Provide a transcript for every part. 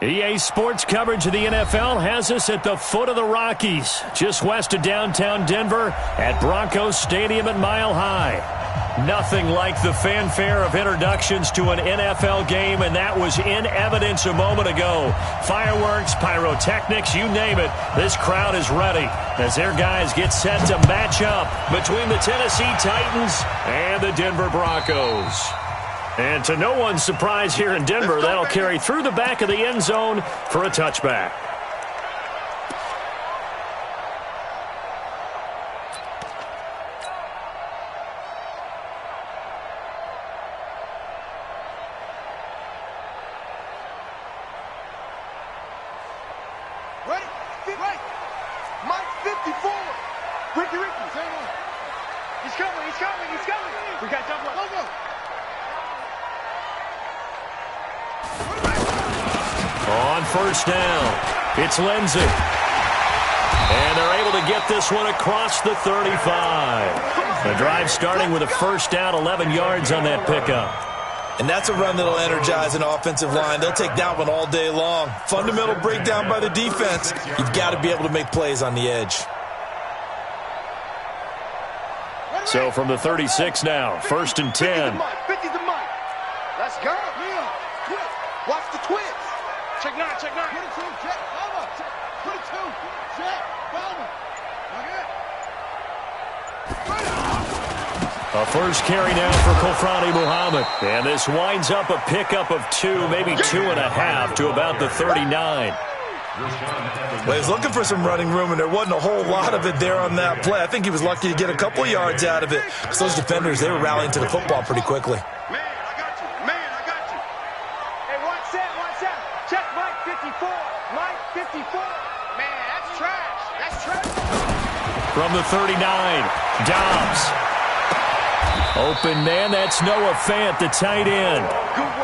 EA Sports coverage of the NFL has us at the foot of the Rockies, just west of downtown Denver at Broncos Stadium at Mile High. Nothing like the fanfare of introductions to an NFL game, and that was in evidence a moment ago. Fireworks, pyrotechnics, you name it, this crowd is ready as their guys get set to match up between the Tennessee Titans and the Denver Broncos. And to no one's surprise here in Denver, that'll carry through the back of the end zone for a touchback. Ready? Get right. Mike 54. Ricky. He's coming. We got double up. Go. On first down, it's Lindsey. And they're able to get this one across the 35. The drive starting with a first down, 11 yards on that pickup. And that's a run that'll energize an offensive line. They'll take that one all day long. Fundamental breakdown by the defense. You've got to be able to make plays on the edge. So from the 36 now, first and 10. 50 the mic. Let's go. Watch the twist. Check 9. 22, check. Bama. 22, check. Bama. A first carry now for Kofrani Muhammad. And this winds up a pickup of 2, maybe 2.5 to about the 39. Well, he was looking for some running room, and there wasn't a whole lot of it there on that play. I think he was lucky to get a couple yards out of it. Because those defenders, they were rallying to the football pretty quickly. Man, I got you. Hey, watch that. Check Mike 54. Mike 54. Man, that's trash. From the 39, Dobbs. Open man, that's Noah Fant, the tight end.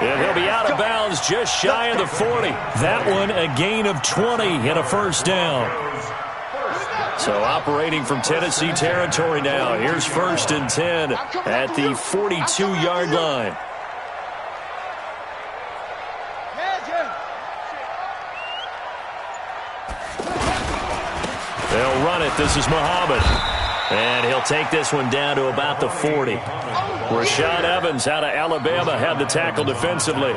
And he'll be out of bounds just shy of the 40. That one a gain of 20 and a first down. So operating from Tennessee territory now. Here's first and 10 at the 42-yard line. They'll run it. This is Muhammad. And he'll take this one down to about the 40. Rashad Evans out of Alabama had the tackle defensively.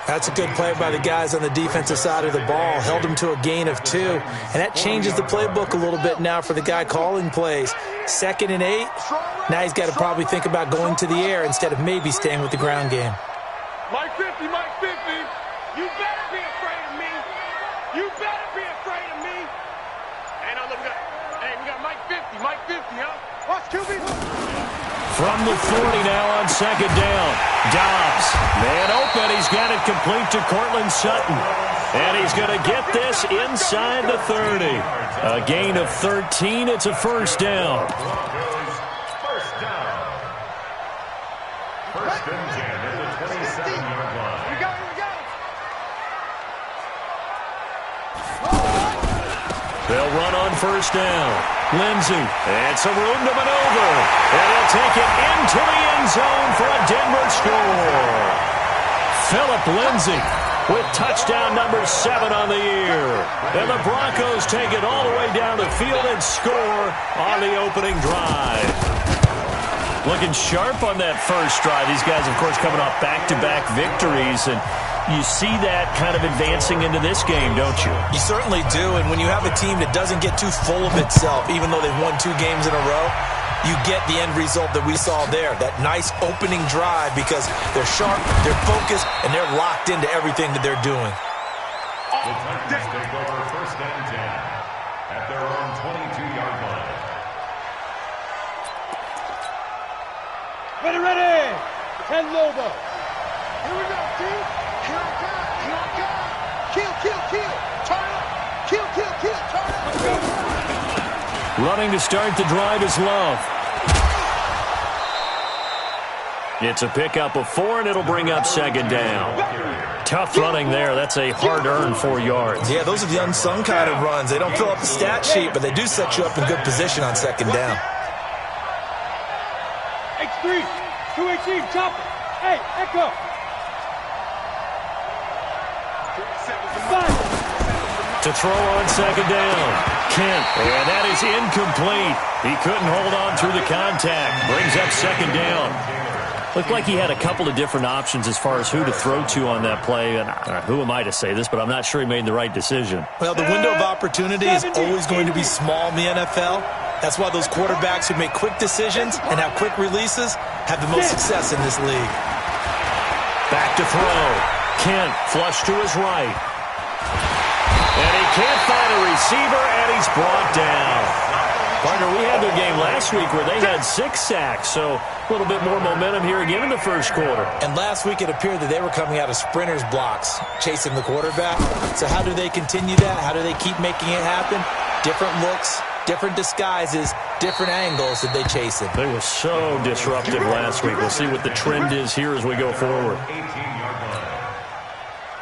That's a good play by the guys on the defensive side of the ball. Held him to a gain of 2. And that changes the playbook a little bit now for the guy calling plays. 2nd and 8. Now he's got to probably think about going to the air instead of maybe staying with the ground game. Mike 50. You better be afraid of me. Hey, no, look, we got Mike 50, huh? Watch QB. From the 40 now on second down. Dobbs, man open. He's got it complete to Cortland Sutton. And he's going to get this inside the 30. A gain of 13. It's a first down. First and 10 at the 27-yard line. We got it. They'll run on first down. Lindsey, and some room to maneuver. And he'll take it into the end zone for a Denver score. Philip Lindsey with touchdown number 7 on the year. And the Broncos take it all the way down the field and score on the opening drive. Looking sharp on that first drive. These guys, of course, coming off back-to-back victories, and you see that kind of advancing into this game, don't you? You certainly do, and when you have a team that doesn't get too full of itself, even though they've won 2 games in a row, you get the end result that we saw there, that nice opening drive, because they're sharp, they're focused, and they're locked into everything that they're doing. The Titans take over first and 10 at their own 22-yard line. Ready. 10 Lobo. Here we go, team. Here I come. Kill. Turn up. Kill. Turn up. Let's go. Running to start the drive is Love. It's a pickup of 4, and it'll bring up second down. Tough running there. That's a hard-earned 4 yards. Yeah, those are the unsung kind of runs. They don't fill up the stat sheet, but they do set you up in good position on second down. X3, 218, chopper. Hey, Echo. To throw on second down. Kent. And that is incomplete. He couldn't hold on through the contact. Brings up second down. Looked like he had a couple of different options as far as who to throw to on that play. And who am I to say this, but I'm not sure he made the right decision. Well, the window of opportunity is always going to be small in the NFL. That's why those quarterbacks who make quick decisions and have quick releases have the most success in this league. Back to throw. Kent flush to his right. And he can't find a receiver, and he's brought down. Partner, we had their game last week where they had 6 sacks, so a little bit more momentum here again in the first quarter. And last week it appeared that they were coming out of sprinters blocks, chasing the quarterback. So how do they continue that? How do they keep making it happen? Different looks, different disguises, different angles that they chase it. They were so disruptive last week. We'll see what the trend is here as we go forward.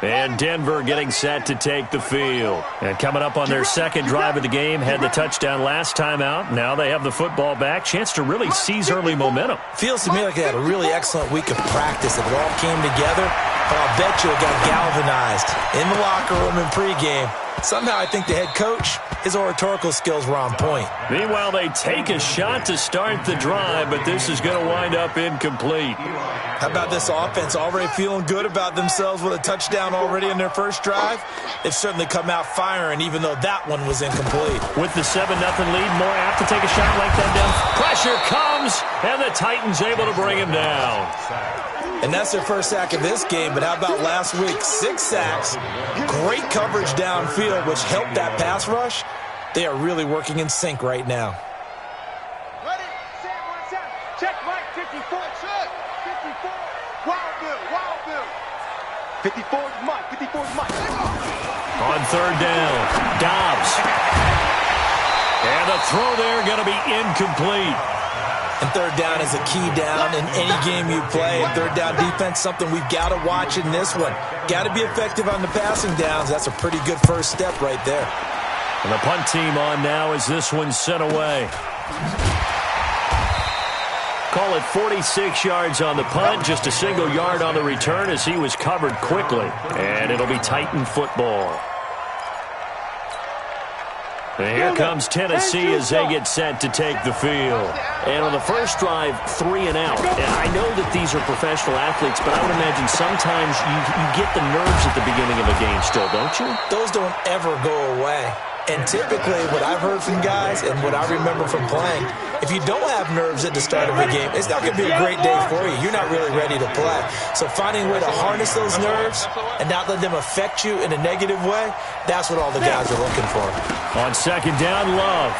And Denver getting set to take the field. And coming up on their second drive of the game, had the touchdown last time out. Now they have the football back. Chance to really seize early momentum. Feels to me like they had a really excellent week of practice. It all came together, but I'll bet you it got galvanized in the locker room in pregame. Somehow I think the head coach, his oratorical skills were on point. Meanwhile, they take a shot to start the drive, but this is going to wind up incomplete. How about this offense already feeling good about themselves with a touchdown already in their first drive? They've certainly come out firing, even though that one was incomplete. With the 7-0 lead, more apt to take a shot like that down. Pressure comes, and the Titans able to bring him down. And that's their first sack of this game, but how about last week? 6 sacks, great coverage downfield, which helped that pass rush. They are really working in sync right now. Ready, set, 1 set. Check right, 54, check. 54, wild bill. 54 is Mike, 54 is Mike. On third down, Dobbs. And the throw there going to be incomplete. And third down is a key down in any game you play. And third down defense, something we've got to watch in this one. Got to be effective on the passing downs. That's a pretty good first step right there. And the punt team on now as this one's sent away. Call it 46 yards on the punt, just a single yard on the return as he was covered quickly. And it'll be Titan football. And here comes Tennessee as they get set to take the field. And on the first drive, 3 and out. And I know that these are professional athletes, but I would imagine sometimes you get the nerves at the beginning of a game still, don't you? Those don't ever go away. And typically, what I've heard from guys and what I remember from playing, if you don't have nerves at the start of a game, it's not going to be a great day for you. You're not really ready to play. So finding a way to harness those nerves and not let them affect you in a negative way, that's what all the guys are looking for. On second down, Love.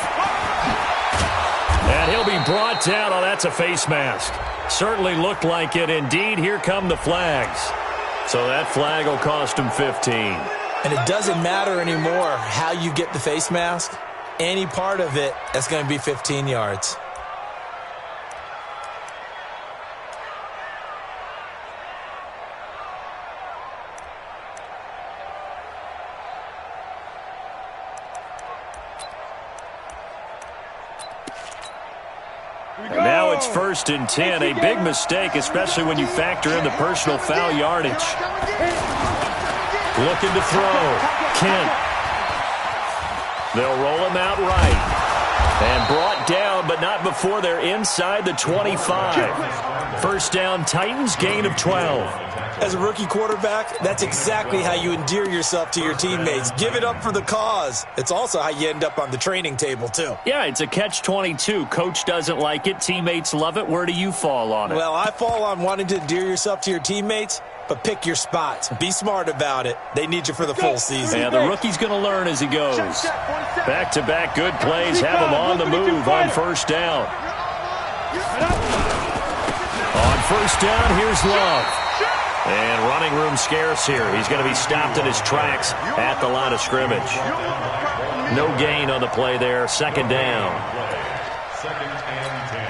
And he'll be brought down. Oh, that's a face mask. Certainly looked like it. Indeed, here come the flags. So that flag will cost him 15. And it doesn't matter anymore how you get the face mask. Any part of it, that's going to be 15 yards. And now it's 1st and 10. A big mistake, especially when you factor in the personal foul yardage. Looking to throw. Kent. They'll roll him out right. And brought down, but not before they're inside the 25. First down, Titans, gain of 12. As a rookie quarterback, that's exactly how you endear yourself to your teammates. Give it up for the cause. It's also how you end up on the training table, too. Yeah, it's a catch-22. Coach doesn't like it. Teammates love it. Where do you fall on it? Well, I fall on wanting to endear yourself to your teammates, but pick your spots. Be smart about it. They need you for the full season. Yeah, the rookie's going to learn as he goes. Back-to-back good plays have him on the move on first down. On first down, here's Love. And running room scarce here. He's going to be stopped in his tracks at the line of scrimmage. No gain on the play there. Second down. Second and 10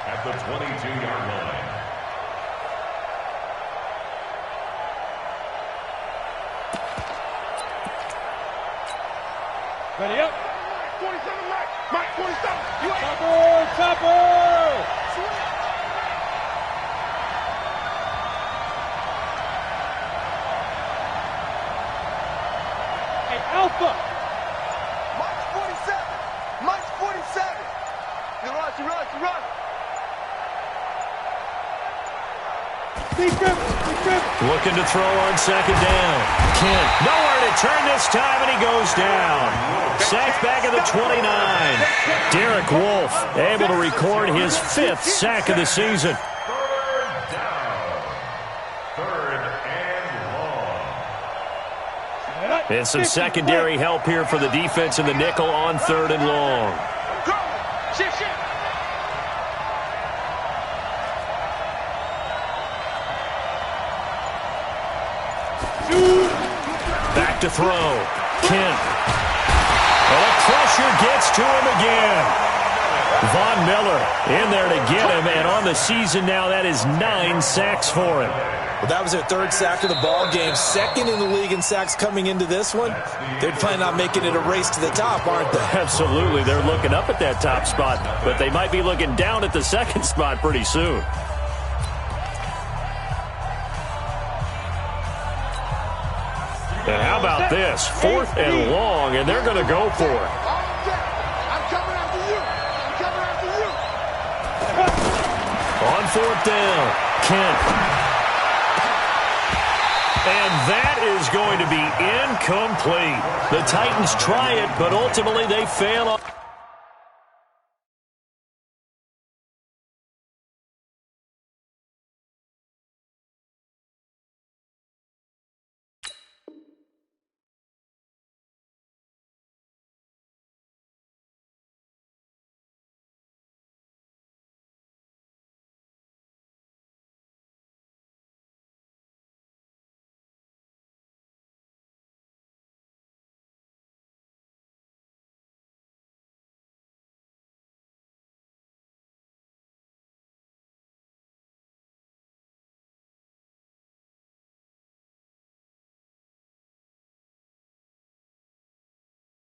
at the 22-yard line. Ready up. 27, Mike 27. You ain't. Chopper. Alpha. Rush. Defense. Looking to throw on second down. Kent, nowhere to turn this time, and he goes down. Sacked back at the 29. Derek Wolfe able to record his 5th sack of the season. And some secondary help here for the defense in the nickel on 3rd and long. Back to throw. Kent. And a pressure gets to him again. Von Miller in there to get him, and on the season now, that is 9 sacks for him. Well, that was their 3rd sack of the ball game. 2nd in the league in sacks coming into this one. They're planning on making it a race to the top, aren't they? Absolutely. They're looking up at that top spot, but they might be looking down at the 2nd spot pretty soon. And how about this? 4th and long, and they're going to go for it. I'm coming after you. On 4th down, Kent. And that is going to be incomplete. The Titans try it, but ultimately they fail.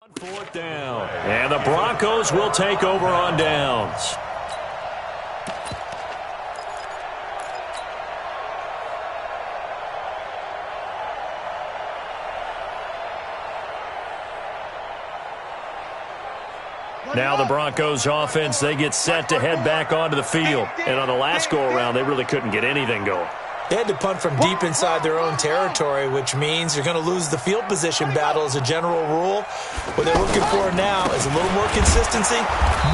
On 4th down. And the Broncos will take over on downs. Now the Broncos offense, they get set to head back onto the field. And on the last go-around, they really couldn't get anything going. They had to punt from deep inside their own territory, which means you're going to lose the field position battle as a general rule. What they're looking for now is a little more consistency,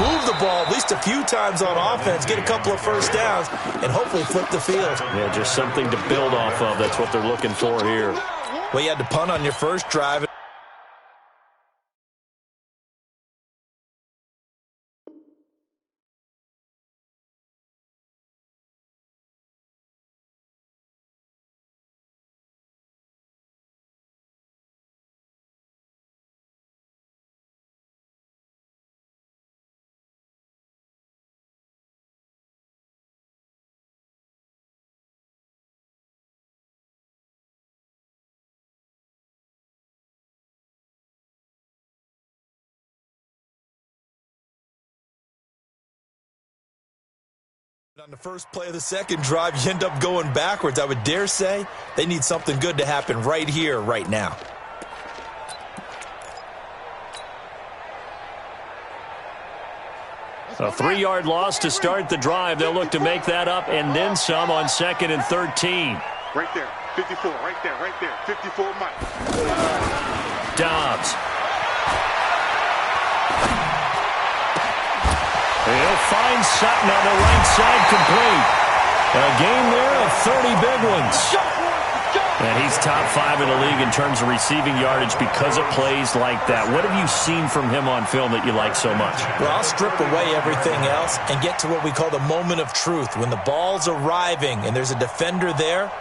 move the ball at least a few times on offense, get a couple of first downs, and hopefully flip the field. Yeah, just something to build off of. That's what they're looking for here. Well, you had to punt on your first drive. On the first play of the second drive, you end up going backwards. I would dare say they need something good to happen right here, right now. A 3-yard loss to start the drive. They'll look to make that up and then some on 2nd and 13. Right there, 54, right there, 54 Mike. Dobbs. He'll find Sutton on the right side complete. A game there of 30 big ones. And he's top 5 in the league in terms of receiving yardage because of plays like that. What have you seen from him on film that you like so much? Well, I'll strip away everything else and get to what we call the moment of truth. When the ball's arriving and there's a defender there,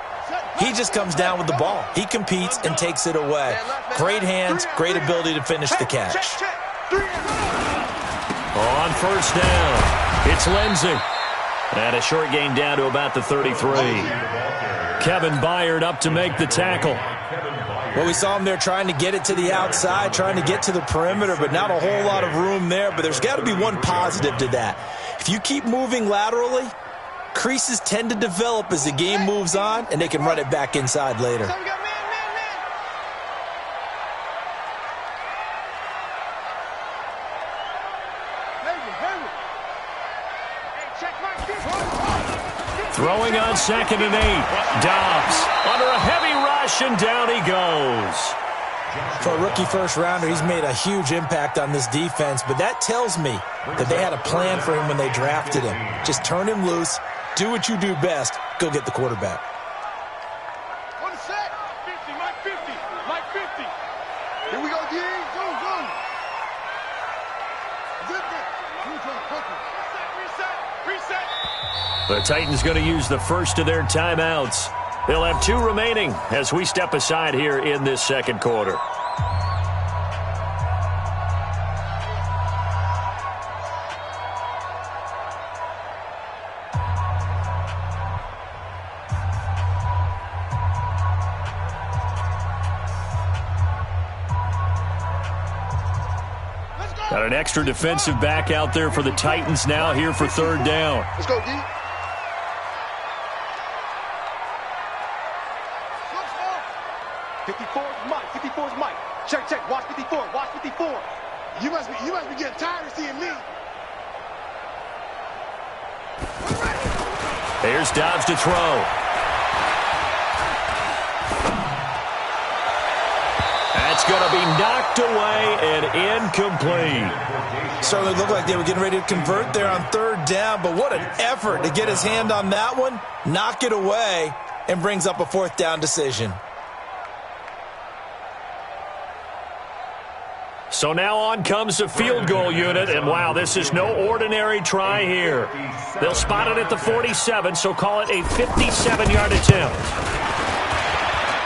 he just comes down with the ball. He competes and takes it away. Great hands, great ability to finish the catch. On first down, it's Lindsey. And a short gain down to about the 33. Kevin Byard up to make the tackle. Well, we saw him there trying to get it to the outside, trying to get to the perimeter, but not a whole lot of room there. But there's got to be one positive to that. If you keep moving laterally, creases tend to develop as the game moves on, and they can run it back inside later. Throwing on 2nd and 8. Dobbs under a heavy rush, and down he goes. For a rookie first-rounder, he's made a huge impact on this defense, but that tells me that they had a plan for him when they drafted him. Just turn him loose, do what you do best, go get the quarterback. 1 sec. 50, Mike 50, Mike 50. Here we go, D. Go, go. Zip it. Reset. The Titans going to use the first of their timeouts. They'll have 2 remaining as we step aside here in this second quarter. Got an extra defensive back out there for the Titans now here for 3rd down. Let's go, D. 54 is Mike. 54 is Mike. Check. Watch 54. Watch 54. You must be getting tired of seeing me. Here's Dobbs to throw. That's going to be knocked away and incomplete. Certainly looked like they were getting ready to convert there on 3rd down, but what an effort to get his hand on that one, knock it away, and brings up a 4th down decision. So now on comes the field goal unit, and wow, this is no ordinary try here. They'll spot it at the 47, so call it a 57-yard attempt.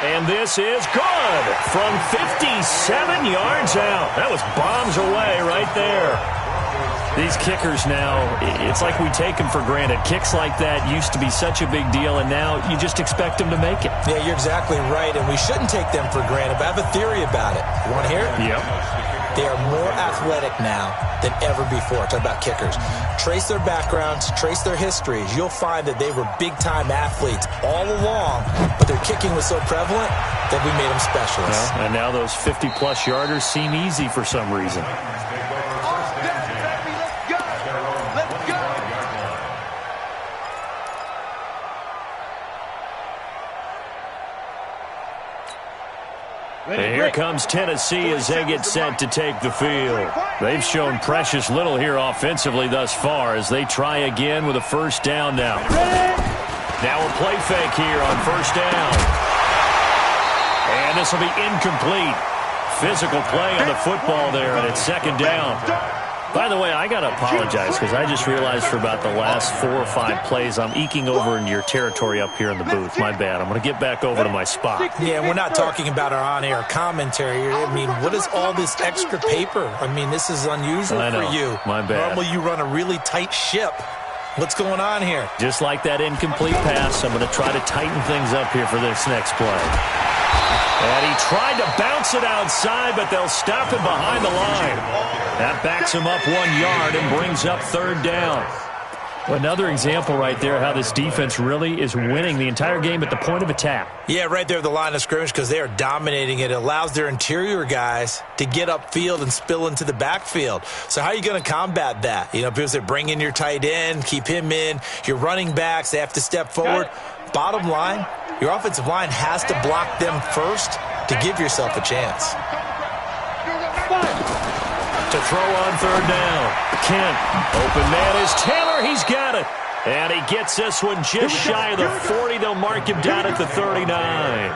And this is good from 57 yards out. That was bombs away right there. These kickers now, it's like we take them for granted. Kicks like that used to be such a big deal, and now you just expect them to make it. Yeah, you're exactly right, and we shouldn't take them for granted, but I have a theory about it. You want to hear it? Yep. They are more athletic now than ever before. Talk about kickers. Trace their backgrounds, trace their histories. You'll find that they were big-time athletes all along, but their kicking was so prevalent that we made them specialists. Well, and now those 50-plus yarders seem easy for some reason. And here comes Tennessee as they get set to take the field. They've shown precious little here offensively thus far as they try again with a 1st down now. Now a play fake here on 1st down. And this will be incomplete. Physical play on the football there, and it's 2nd down. By the way, I got to apologize because I just realized for about the last 4 or 5 plays I'm eking over into your territory up here in the booth. My bad. I'm going to get back over to my spot. Yeah, we're not talking about our on-air commentary. I mean, what is all this extra paper? I mean, this is unusual for you. My bad. Normally you run a really tight ship. What's going on here? Just like that incomplete pass, I'm going to try to tighten things up here for this next play. And he tried to bounce it outside, but they'll stop him behind the line. That backs him up 1 yard and brings up 3rd down. Another example right there how this defense really is winning the entire game at the point of attack. Yeah, right there at the line of scrimmage because they are dominating it. It allows their interior guys to get upfield and spill into the backfield. So how are you going to combat that? You know, people say bring in your tight end, keep him in. Your running backs, they have to step forward. Bottom line, your offensive line has to block them first to give yourself a chance. To throw on 3rd down. Kent. Open man is Taylor. He's got it. And he gets this one just shy of the 40. They'll mark him down at the 39.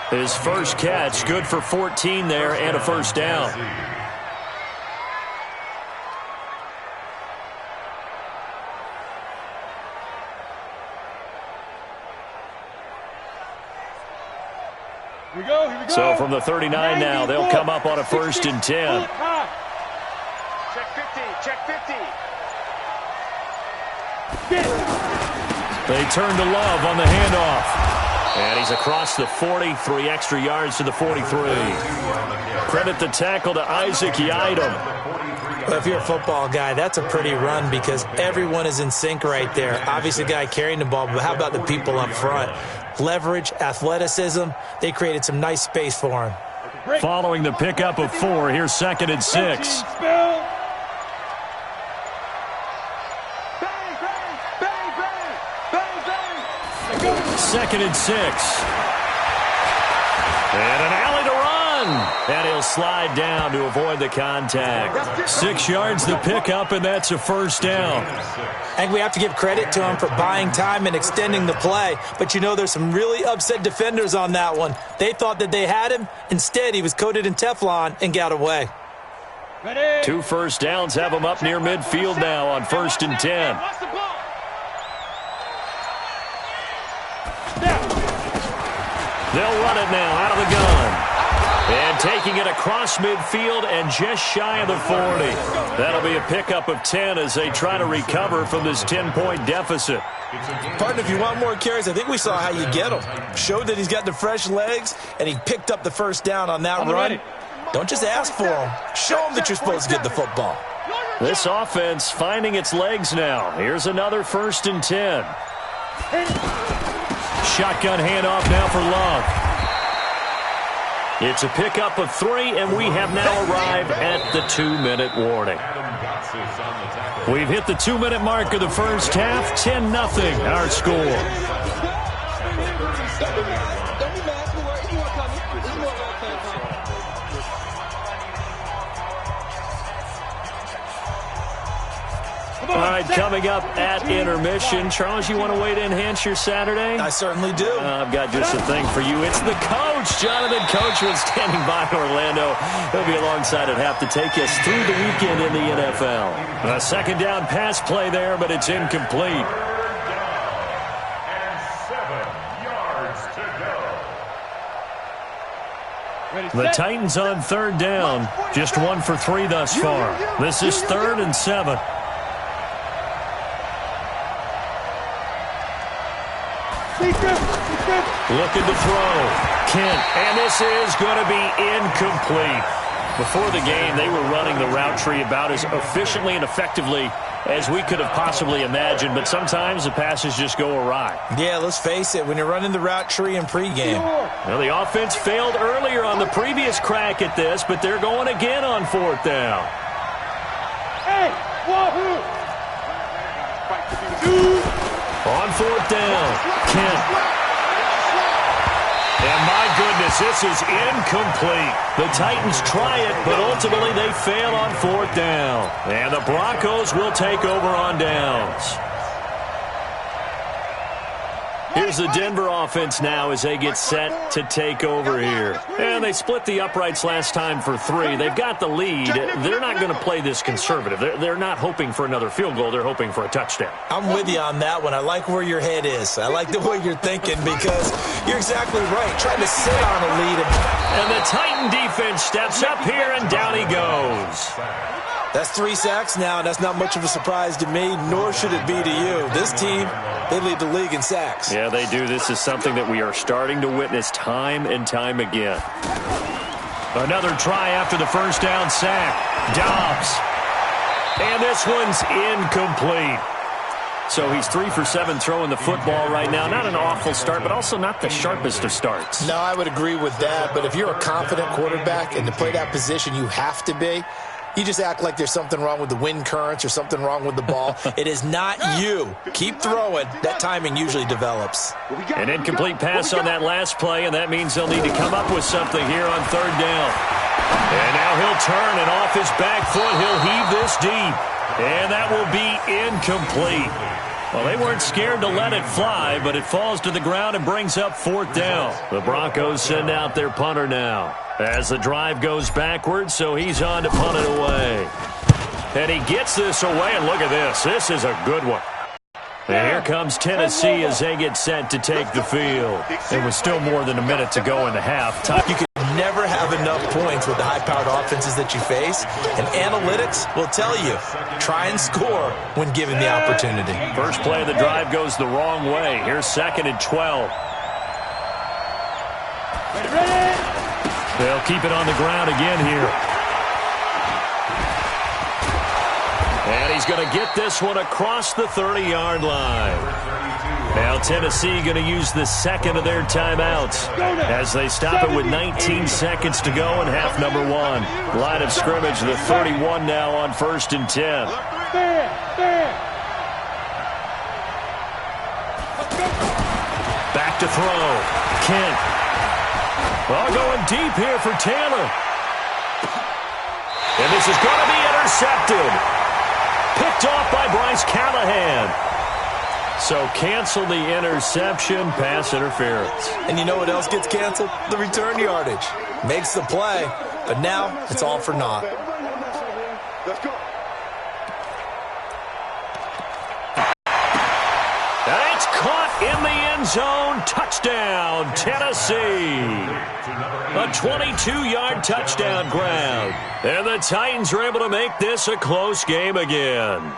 His first catch, good for 14 there and a 1st down. Here we go. So from the 39 now, they'll come up on a 1st and 10. Check 50. They turn to Love on the handoff. And he's across the 40, 3 extra yards to the 43. Credit the tackle to Isaac Yiadom. Well, if you're a football guy, that's a pretty run because everyone is in sync right there. Obviously, the guy carrying the ball, but how about the people up front? Leverage, athleticism, they created some nice space for him. Following the pickup of 4, here's 2nd and 6. 2nd and 6. And an alley to run. And he'll slide down to avoid the contact. 6 yards the pickup, and that's a first down. I think we have to give credit to him for buying time and extending the play. But you know there's some really upset defenders on that one. They thought that they had him. Instead, he was coated in Teflon and got away. 2 first downs have him up near midfield now on 1st and 10. They'll run it now out of the gun. And taking it across midfield and just shy of the 40. That'll be a pickup of 10 as they try to recover from this 10-point deficit. Partner, if you want more carries, I think we saw how you get him. Showed that he's got the fresh legs, and he picked up the first down on that run. Don't just ask for him. Show him that you're supposed to get the football. This offense finding its legs now. Here's another 1st and 10. Shotgun handoff now for Love. It's a pickup of 3, and we have now arrived at the 2-minute warning. We've hit the 2-minute mark of the first half. 10-0 our score. All right, coming up at intermission. Charles, you want to wait to enhance your Saturday? I certainly do. I've got just a thing for you. It's the coach, Jonathan Coachman, standing by in Orlando. He'll be alongside at half to take us through the weekend in the NFL. A 2nd down pass play there, but it's incomplete. And 7 yards to go. The Titans on 3rd down. Just 1 for 3 thus far. This is 3rd and 7. Looking to throw. Kent. And this is going to be incomplete. Before the game, they were running the route tree about as efficiently and effectively as we could have possibly imagined, but sometimes the passes just go awry. Yeah, let's face it, when you're running the route tree in pregame. Well, the offense failed earlier on the previous crack at this, but they're going again on 4th down. Hey, wahoo! On 4th down, Kent. And my goodness, this is incomplete. The Titans try it, but ultimately they fail on 4th down. And the Broncos will take over on downs. Here's the Denver offense now as they get set to take over here. And they split the uprights last time for 3. They've got the lead. They're not going to play this conservative. They're not hoping for another field goal. They're hoping for a touchdown. I'm with you on that one. I like where your head is. I like the way you're thinking because you're exactly right. Trying to sit on a lead. And the Titan defense steps up here, and down he goes. That's 3 sacks now, and that's not much of a surprise to me, nor should it be to you. This team, they lead the league in sacks. Yeah, they do. This is something that we are starting to witness time and time again. Another try after the 1st down sack. Dobbs. And this one's incomplete. So he's 3 for 7 throwing the football right now. Not an awful start, but also not the sharpest of starts. No, I would agree with that. But if you're a confident quarterback and to play that position, you have to be. You just act like there's something wrong with the wind currents or something wrong with the ball. It is not you. Keep throwing. That timing usually develops. An incomplete pass on that last play, and that means they'll need to come up with something here on 3rd down. And now he'll turn, and off his back foot, he'll heave this deep. And that will be incomplete. Well, they weren't scared to let it fly, but it falls to the ground and brings up 4th down. The Broncos send out their punter now as the drive goes backwards, so he's on to punt it away. And he gets this away, and look at this. This is a good one. And here comes Tennessee as they get set to take the field. It was still more than a minute to go in the half. You can never have enough points with the high-powered offenses that you face, and analytics will tell you, try and score when given the opportunity. First play of the drive goes the wrong way. Here's 2nd and 12. They'll keep it on the ground again here. And he's going to get this one across the 30-yard line. Now Tennessee going to use the 2nd of their timeouts as they stop it with 19 seconds to go in half number 1. Line of scrimmage, the 31 now on 1st and 10. Back to throw. Kent. Well, going deep here for Taylor. And this is going to be intercepted. Picked off by Bryce Callahan. So cancel the interception, pass interference. And you know what else gets canceled? The return yardage. Makes the play, but now it's all for naught. Let's go. That's caught in the end zone. Touchdown, Tennessee. A 22-yard touchdown grab. And the Titans are able to make this a close game again.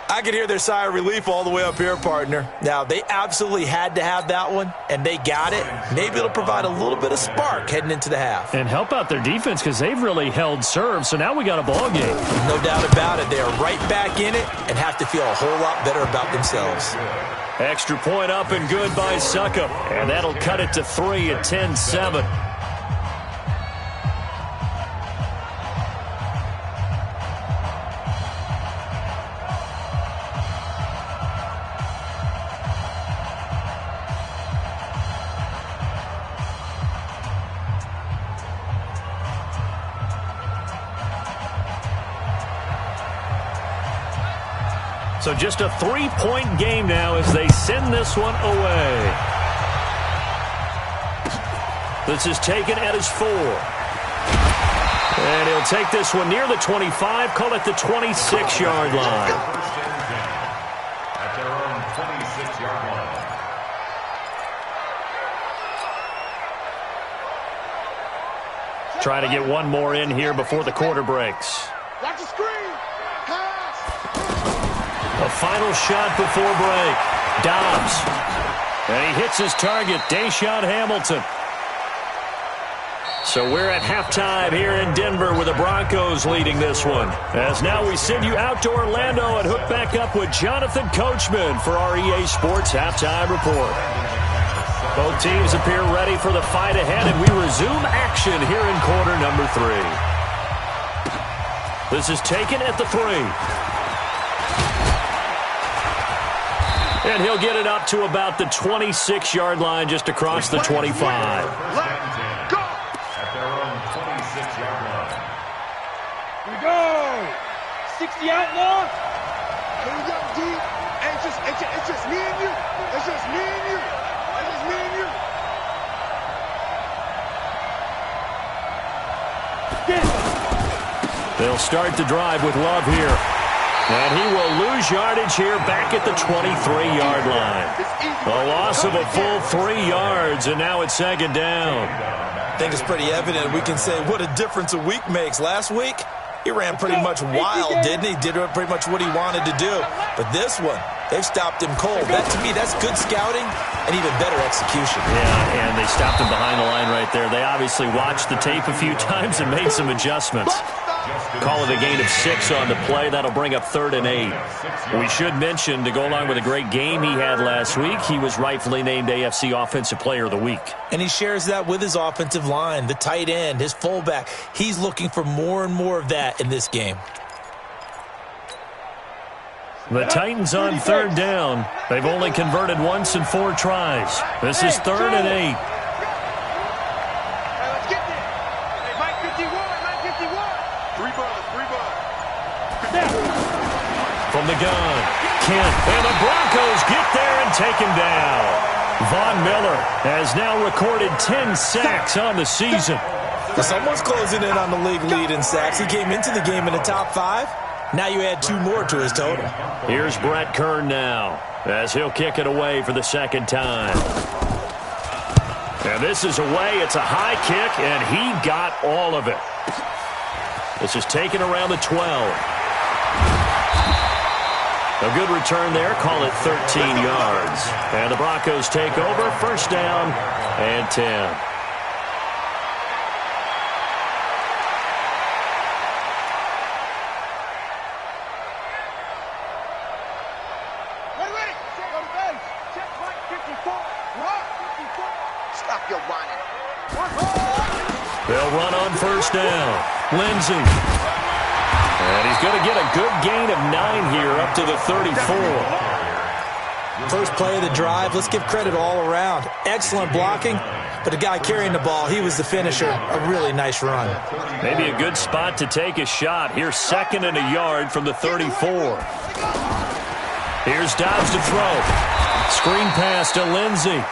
I could hear their sigh of relief all the way up here, partner. Now, they absolutely had to have that one, and they got it. Maybe it'll provide a little bit of spark heading into the half. And help out their defense because they've really held serve, so now we got a ball game. No doubt about it. They are right back in it and have to feel a whole lot better about themselves. Extra point up and good by Succop. And that'll cut it to 3 at 10-7. So just a 3-point game now as they send this one away. This is taken at his 4. And he'll take this one near the 25, call it the 26-yard line. At their own 26-yard line. Try to get one more in here before the quarter breaks. Watch the screen. Pass. A final shot before break. Dobbs. And he hits his target, Deshaun Hamilton. So we're at halftime here in Denver with the Broncos leading this one. As now we send you out to Orlando and hook back up with Jonathan Coachman for our EA Sports Halftime Report. Both teams appear ready for the fight ahead, and we resume action here in quarter number 3. This is taken at the 3. And he'll get it up to about the 26-yard line just across the 25. Let go. At their own 26-yard line. Here we go. 60 outlaw. Here we go, D. Hey, it's just me and you. It's just me and you. It's just me and you. They'll start the drive with Love here. And he will lose yardage here back at the 23-yard line. A loss of a full 3 yards, and now it's second down. I think it's pretty evident. We can say what a difference a week makes. Last week, he ran pretty much wild, didn't he? Did pretty much what he wanted to do. But this one, they've stopped him cold. That, to me, that's good scouting and even better execution. Yeah, and they stopped him behind the line right there. They obviously watched the tape a few times and made some adjustments. Call it a gain of 6 on the play. That'll bring up 3rd and 8. We should mention, to go along with a great game he had last week, he was rightfully named AFC Offensive Player of the Week. And he shares that with his offensive line, the tight end, his fullback. He's looking for more and more of that in this game. The Titans on 3rd down. They've only converted once in 4 tries. This is 3rd and 8. From the gun, Kent, and the Broncos get there and take him down. Von Miller has now recorded 10 sacks on the season. Well, someone's closing in on the league lead in sacks. He came into the game in the top 5. Now you add 2 more to his total. Here's Brett Kern now, as he'll kick it away for the second time. And this is away. It's a high kick, and he got all of it. This is taken around the 12. A good return there. Call it 13 yards. And the Broncos take over. First down and 10. Stop your whining. They'll run on first down. Lindsey. And he's going to get a good gain of 9 here up to the 34. First play of the drive, let's give credit all around. Excellent blocking, but the guy carrying the ball, he was the finisher. A really nice run. Maybe a good spot to take a shot. Here's 2nd and a yard from the 34. Here's Dobbs to throw. Screen pass to Lindsey.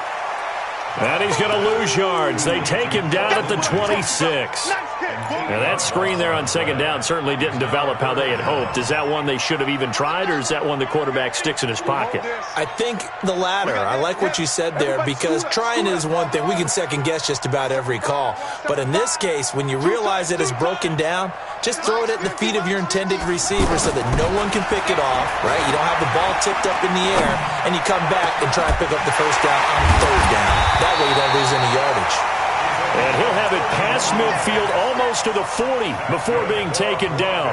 And he's going to lose yards. They take him down at the 26. Now that screen there on 2nd down certainly didn't develop how they had hoped. Is that one they should have even tried, or is that one the quarterback sticks in his pocket? I think the latter. I like what you said there, because trying is one thing. We can second guess just about every call. But in this case, when you realize it is broken down, just throw it at the feet of your intended receiver so that no one can pick it off, right? You don't have the ball tipped up in the air, and you come back and try to pick up the first down on 3rd down. That way you don't lose any yardage. And he'll have it past midfield almost to the 40 before being taken down.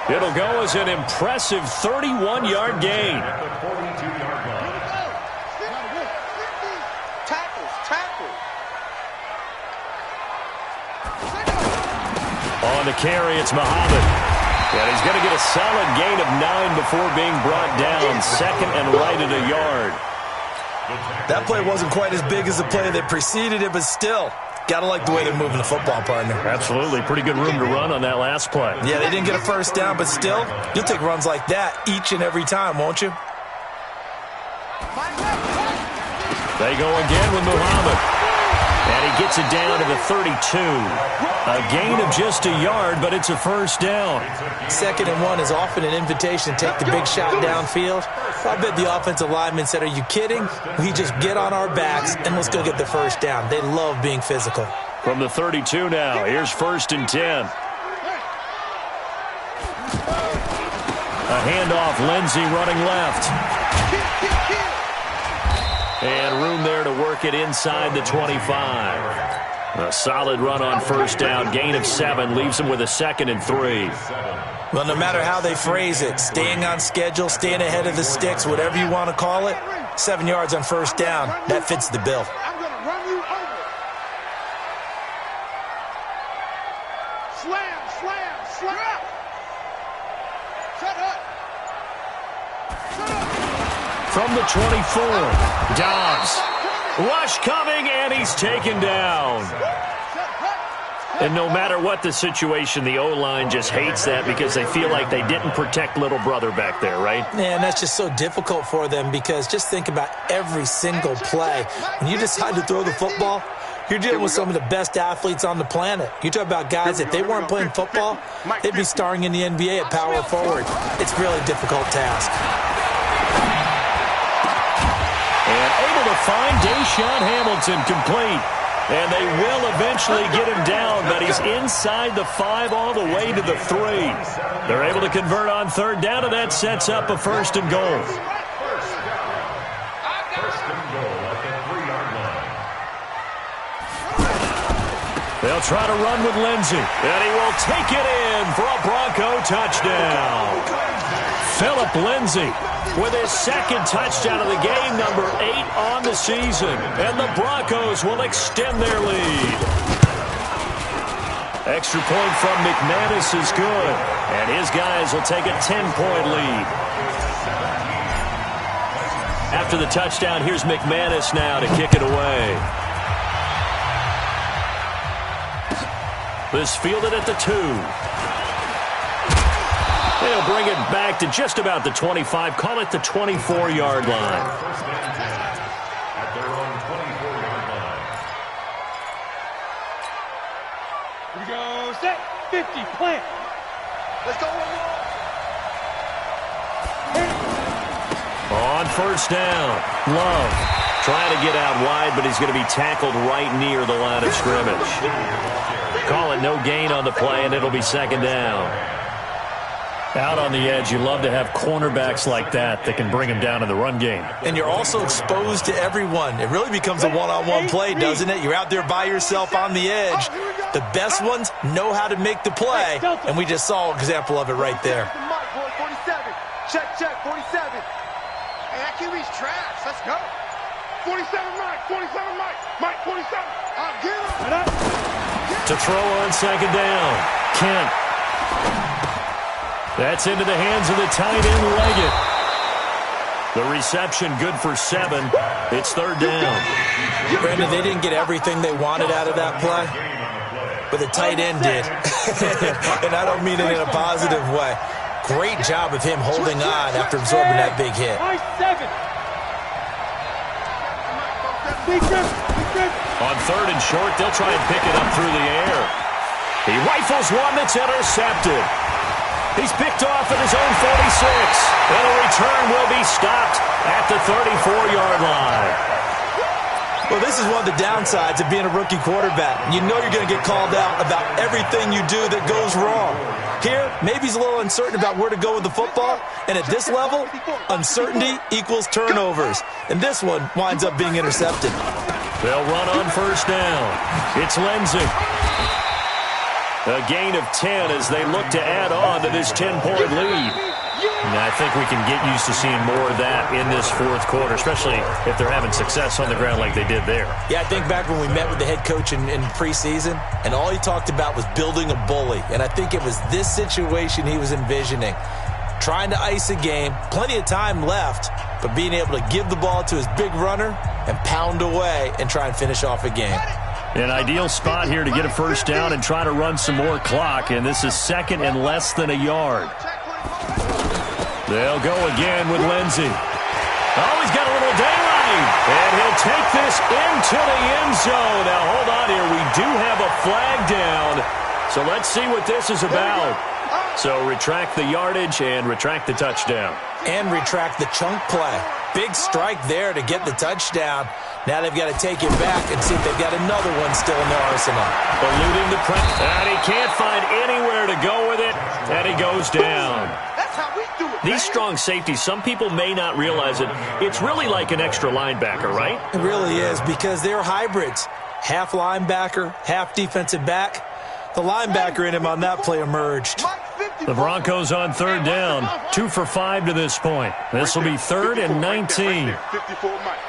It'll go as an impressive 31-yard gain. On the carry, it's Muhammad. And he's going to get a solid gain of 9 before being brought down. 2nd and right at a yard. That play wasn't quite as big as the play that preceded it, but still, gotta like the way they're moving the football, partner. Absolutely. Pretty good room to run on that last play. Yeah, they didn't get a first down, but still, you'll take runs like that each and every time, won't you? They go again with Muhammad. And he gets it down to the 32. A gain of just a yard, but it's a first down. 2nd and 1 is often an invitation to take the big shot downfield. I bet the offensive lineman said, are you kidding? We just get on our backs and let's go get the first down. They love being physical. From the 32 now, here's 1st and 10. A handoff, Lindsey running left. And room there to work it inside the 25. A solid run on first down. Gain of 7 leaves him with a 2nd and 3. Well, no matter how they phrase it, staying on schedule, staying ahead of the sticks, whatever you want to call it, 7 yards on first down, that fits the bill. I'm going to run you over. Slam, slam, slam. Shut up. Shut up. From the 24, Dobbs. Rush coming, and he's taken down. And no matter what the situation, the O-line just hates that because they feel like they didn't protect little brother back there, right? Yeah, and that's just so difficult for them because just think about every single play. When you decide to throw the football, you're dealing with some of the best athletes on the planet. You talk about guys, if they weren't playing football, they'd be starring in the NBA at power forward. It's a really difficult task. And able to find Deshaun Hamilton complete. And they will eventually get him down, but he's inside the 5 all the way to the 3. They're able to convert on 3rd down, and that sets up a 1st and goal. 1st and goal at the 3-yard line. They'll try to run with Lindsey, and he will take it in for a Bronco touchdown. Phillip Lindsey with his 2nd touchdown of the game, number 8 on the season. And the Broncos will extend their lead. Extra point from McManus is good. And his guys will take a 10-point lead. After the touchdown, here's McManus now to kick it away. This fielded at the 2. They'll bring it back to just about the 25. Call it the 24-yard line. First and 10 at their own 24-yard line. Here we go. Set. 50. Plant. Let's go. On first down, Love trying to get out wide, but he's going to be tackled right near the line of scrimmage. Call it no gain on the play, and it'll be 2nd down. Out on the edge, you love to have cornerbacks like that can bring him down in the run game. And you're also exposed to everyone. It really becomes a one-on-one play, doesn't it? You're out there by yourself on the edge. The best ones know how to make the play, and we just saw an example of it right there. Mike, boy, 47. Check, 47. Hey, that QB's trash. Let's go. 47, Mike. 47, Mike. Mike, 47. I'll get him. To throw on 2nd down, Kent. That's into the hands of the tight end, Leggett. The reception good for 7. It's third down. Brandon, they didn't get everything they wanted out of that play, but the tight end did. And I don't mean it in a positive way. Great job of him holding on after absorbing that big hit. On third and short, they'll try and pick it up through the air. He rifles one that's intercepted. He's picked off at his own 46. And a return will be stopped at the 34-yard line. Well, this is one of the downsides of being a rookie quarterback. You know you're going to get called out about everything you do that goes wrong. Here, maybe he's a little uncertain about where to go with the football. And at this level, uncertainty equals turnovers. And this one winds up being intercepted. They'll run on first down. It's Lindsey. A gain of 10 as they look to add on to this 10-point lead. And I think we can get used to seeing more of that in this fourth quarter, especially if they're having success on the ground like they did there. Yeah, I think back when we met with the head coach in preseason, and all he talked about was building a bully. And I think it was this situation he was envisioning. Trying to ice a game, plenty of time left, but being able to give the ball to his big runner and pound away and try and finish off a game. An ideal spot here to get a first down and try to run some more clock, and this is second and less than a yard. They'll go again with Lindsey. Oh, he's got a little daylight, and he'll take this into the end zone. Now, hold on here. We do have a flag down, so let's see what this is about. So retract the yardage and retract the touchdown. And retract the chunk play. Big strike there to get the touchdown. Now they've got to take it back and see if they've got another one still in their arsenal. Eluding the press. And he can't find anywhere to go with it, and he goes down. That's how we do it. These strong safeties, some people may not realize it. It's really like an extra linebacker, right? It really is, because they're hybrids. Half linebacker, half defensive back. The linebacker in him on that play emerged. The Broncos on third down. 2 for 5 to this point. This will be 3rd and 19. 54 Mike.